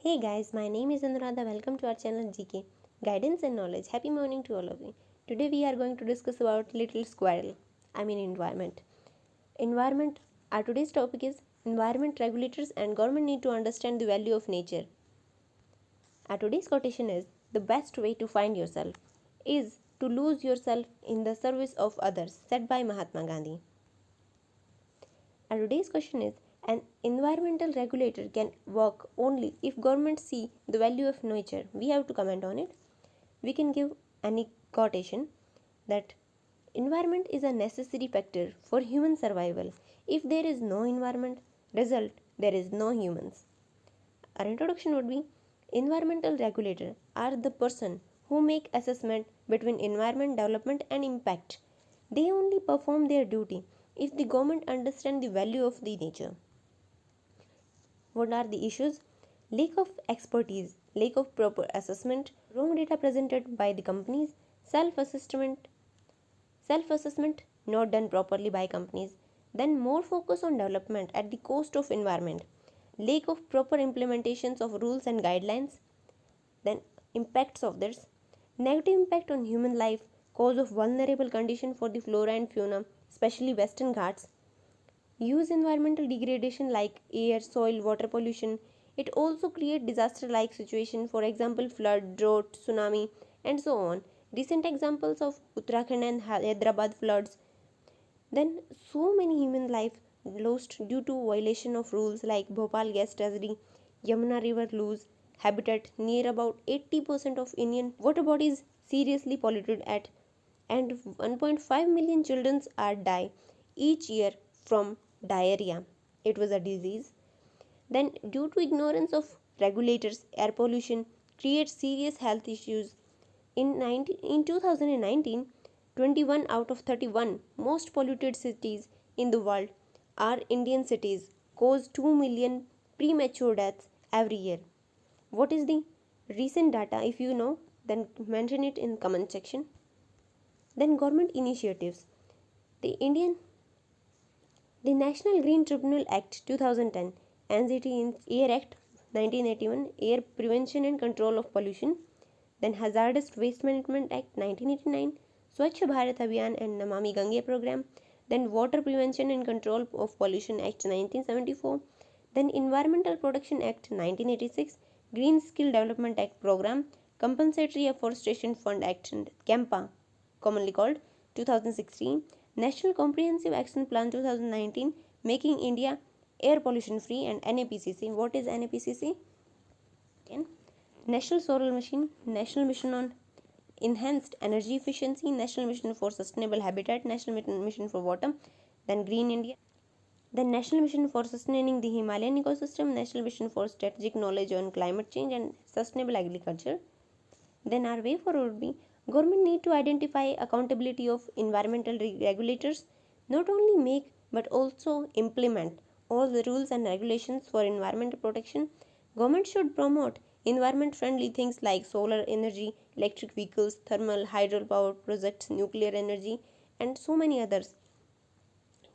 Hey guys, my name is Anuradha. Welcome to our channel GK Guidance and Knowledge. Happy morning to all of you. Today we are going to discuss about little squirrel. Environment. Environment. Our today's topic is environment regulators and government need to understand the value of nature. Our today's quotation is the best way to find yourself is to lose yourself in the service of others, said by Mahatma Gandhi. Our today's question is an environmental regulator can work only if governments see the value of nature. We have to comment on it. We can give any quotation that environment is a necessary factor for human survival. If there is no environment, result there is no humans. Our introduction would be environmental regulator are the person who make assessment between environment development and impact. They only perform their duty if the government understands the value of the nature. What are the issues? Lack of expertise, lack of proper assessment, wrong data presented by the companies, self-assessment not done properly by companies, then more focus on development at the cost of environment, lack of proper implementations of rules and guidelines, then impacts of this, negative impact on human life, cause of vulnerable condition for the flora and fauna, especially Western Ghats, use environmental degradation like air, soil, water pollution. It also create disaster like situation, for example flood, drought, tsunami and so on. Recent examples of Uttarakhand and Hyderabad floods. Then so many human life lost due to violation of rules like Bhopal gas tragedy, Yamuna river lose habitat near about 80% of Indian water bodies seriously polluted at, and 1.5 million children are die each year from diarrhea. It was a disease. Then due to ignorance of regulators, air pollution creates serious health issues. In 2019, 21 out of 31 most polluted cities in the world are Indian cities, cause 2 million premature deaths every year. What is the recent data? If you know, then mention it in comment section. Then government initiatives. The National Green Tribunal Act 2010, NGT Air Act 1981, Air Prevention and Control of Pollution, then Hazardous Waste Management Act 1989, Swachh Bharat Abhiyan and Namami Gange Program, then Water Prevention and Control of Pollution Act 1974, then Environmental Protection Act 1986, Green Skill Development Act Program, Compensatory Afforestation Fund Act CAMPA, commonly called 2016, National Comprehensive Action Plan 2019, Making India Air Pollution Free, and NAPCC. What is NAPCC? National Solar Mission, National Mission on Enhanced Energy Efficiency, National Mission for Sustainable Habitat, National Mission for Water, then Green India, then National Mission for Sustaining the Himalayan Ecosystem, National Mission for Strategic Knowledge on Climate Change and Sustainable Agriculture. Then our way forward would be government need to identify accountability of environmental regulators, not only make but also implement all the rules and regulations for environmental protection. Government should promote environment friendly things like solar energy, electric vehicles, thermal, hydropower projects, nuclear energy and so many others.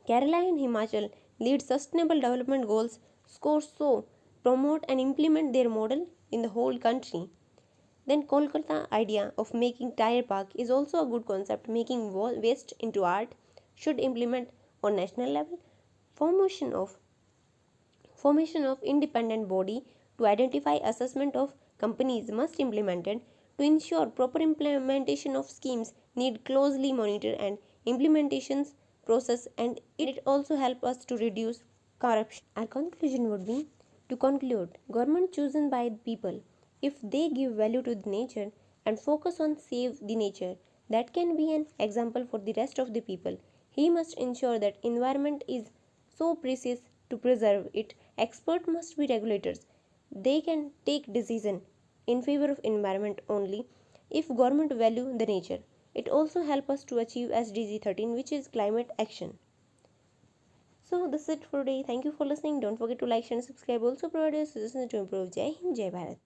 Kerala and Himachal lead sustainable development goals scores so promote and implement their model in the whole country. Then Kolkata idea of making tire park is also a good concept. Making waste into art should implement on national level. Formation of independent body to identify assessment of companies must implemented. To ensure proper implementation of schemes need closely monitor and implementations process, and it also help us to reduce corruption. Our conclusion would be to conclude government chosen by the people, if they give value to the nature and focus on save the nature, that can be an example for the rest of the people. He must ensure that environment is so precious to preserve it. Expert must be regulators. They can take decision in favor of environment only if government value the nature. It also help us to achieve SDG 13, which is climate action. So this is it for today. Thank you for listening. Don't forget to like, share and subscribe. Also provide your suggestions to improve. Jai Hind, Jai Bharat.